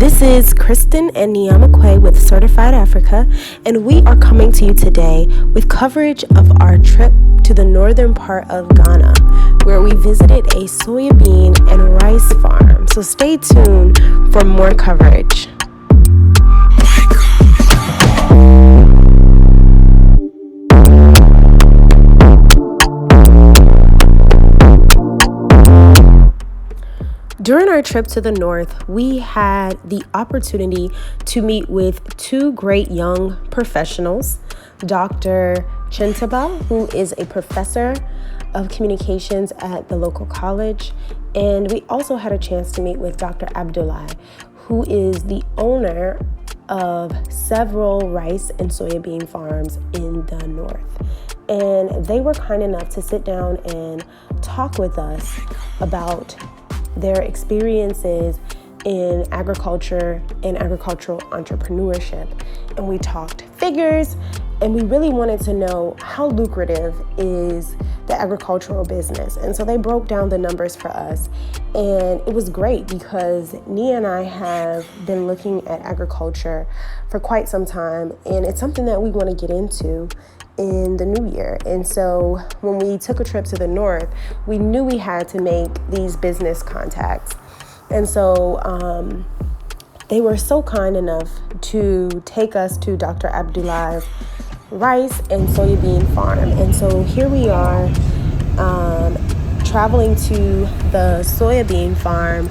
This is Kristen and Niamakwe with Certified Africa, and we are coming to you today with coverage of our trip to the northern part of Ghana, where we visited a soybean and rice farm. So stay tuned for more coverage. During our trip to the north, we had the opportunity to meet with two great young professionals, Dr. Chintaba, who is a professor of communications at the local college, and we also had a chance to meet with Dr. Abdullah, who is the owner of several rice and soybean farms in the north. And they were kind enough to sit down and talk with us about their experiences in agriculture and agricultural entrepreneurship. And we talked figures, and we really wanted to know how lucrative is the agricultural business. And so they broke down the numbers for us. And it was great because Nia and I have been looking at agriculture for quite some time, and it's something that we want to get into in the new year. And so when we took a trip to the north, we knew we had to make these business contacts. And so they were so kind enough to take us to Dr. Abdullah's rice and soybean farm. And so here we are traveling to the soybean farm,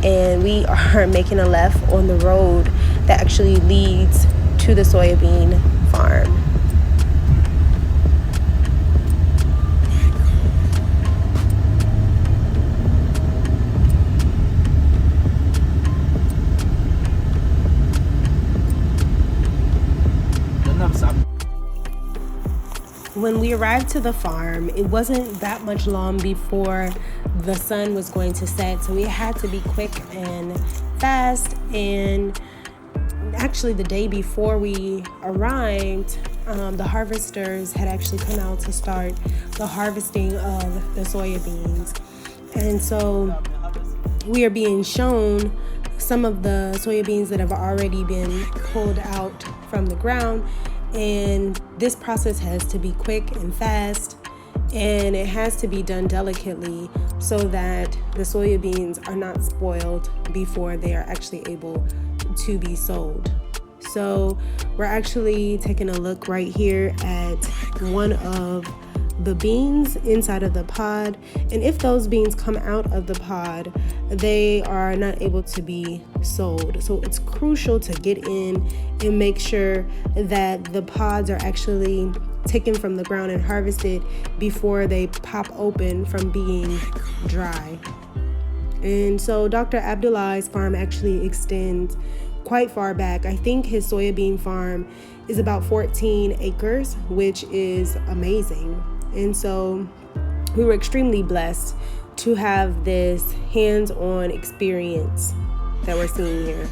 and we are making a left on the road that actually leads to the soybean farm. When we arrived to the farm, it wasn't that much long before the sun was going to set, so we had to be quick and fast. And actually the day before we arrived, the harvesters had actually come out to start the harvesting of the soybeans. And so we are being shown some of the soybeans that have already been pulled out from the ground. And this process has to be quick and fast, and it has to be done delicately so that the soybeans are not spoiled before they are actually able to be sold. So we're actually taking a look right here at one of the beans inside of the pod, and if those beans come out of the pod, they are not able to be sold. So it's crucial to get in and make sure that the pods are actually taken from the ground and harvested before they pop open from being dry. And so Dr. Abdullah's farm actually extends quite far back. I think his soybean farm is about 14 acres, which is amazing. And so we were extremely blessed to have this hands-on experience that we're seeing here.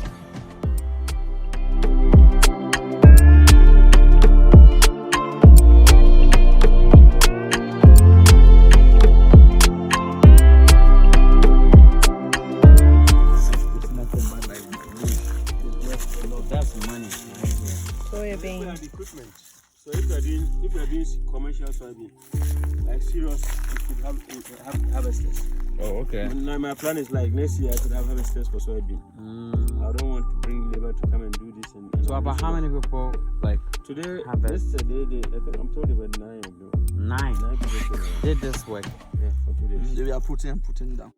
Equipment. So if you are doing commercial soybean, like serious, you could have harvesters. Oh, okay. Now my plan is like next year I could have harvesters for soybean. I don't want to bring labor to come and do this. And so about how many people like today? harvest? Yesterday, I think I'm told about 9. Nine people did this work. Yeah, for 2 days. They are putting down.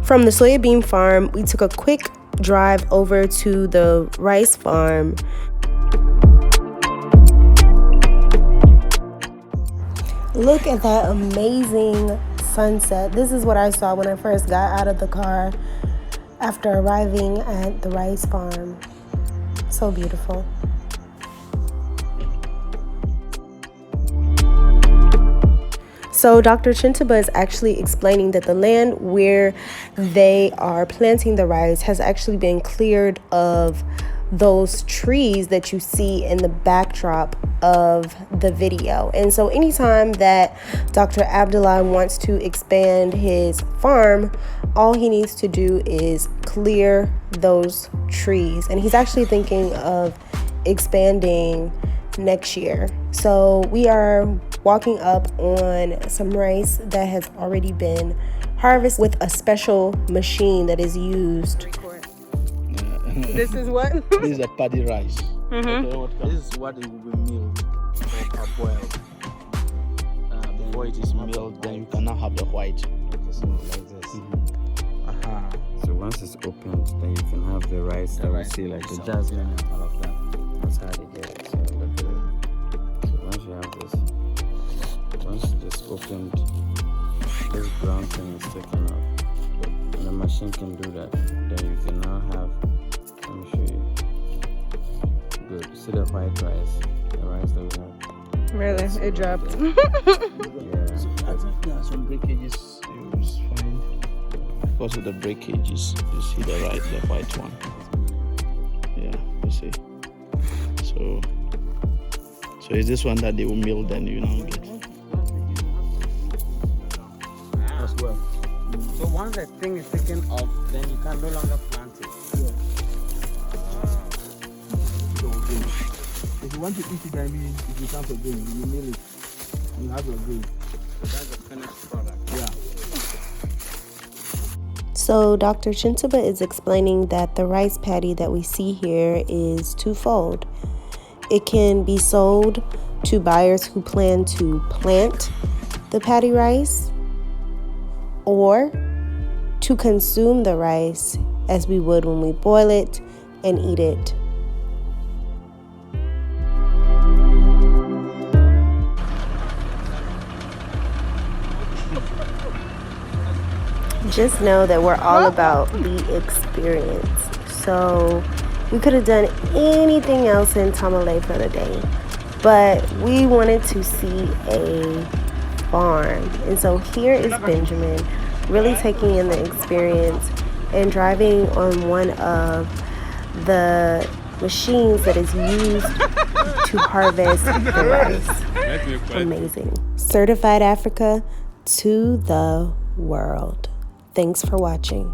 From the soybean farm, we took a quick drive over to the rice farm. Look at that amazing sunset. This is what I saw when I first got out of the car after arriving at the rice farm. So beautiful. So Dr. Chintuba is actually explaining that the land where they are planting the rice has actually been cleared of those trees that you see in the backdrop of the video. And so anytime that Dr. Abdullah wants to expand his farm, all he needs to do is clear those trees. And he's actually thinking of expanding next year. So we are walking up on some rice that has already been harvested with a special machine that is used. This is what? This is a paddy rice. This is what it will be milled or parboiled. Before it is milled, Then you can now have the white. okay, so like this. So once it's opened, then you can have the rice that we see, like the jasmine and all of that. That's how they get it. So look at it. So once you have this, once it's opened, this brown thing is taken off. And the machine can do that. Then you can now have, let me show you. Good. See the white rice? The rice that we have. Really? It dropped. Yeah. So I think there are some breakages you find. Because of the breakages, you see the white one. Yeah, you see. So is this one that they will mill, then you now get? As well. So once the thing is taken off, then you can no longer plant it. If you want to eat it, I mean, if you come for grain, you mill it. You have your grain. So that's the finished product. Yeah. So Dr. Chintuba is explaining that the rice paddy that we see here is twofold. It can be sold to buyers who plan to plant the paddy rice or to consume the rice as we would when we boil it and eat it. Just know that we're all about the experience. So we could have done anything else in Tamale for the day, but we wanted to see a farm. And so here is Benjamin really taking in the experience and driving on one of the machines that is used to harvest the rice. Amazing. Certified Africa to the world. Thanks for watching.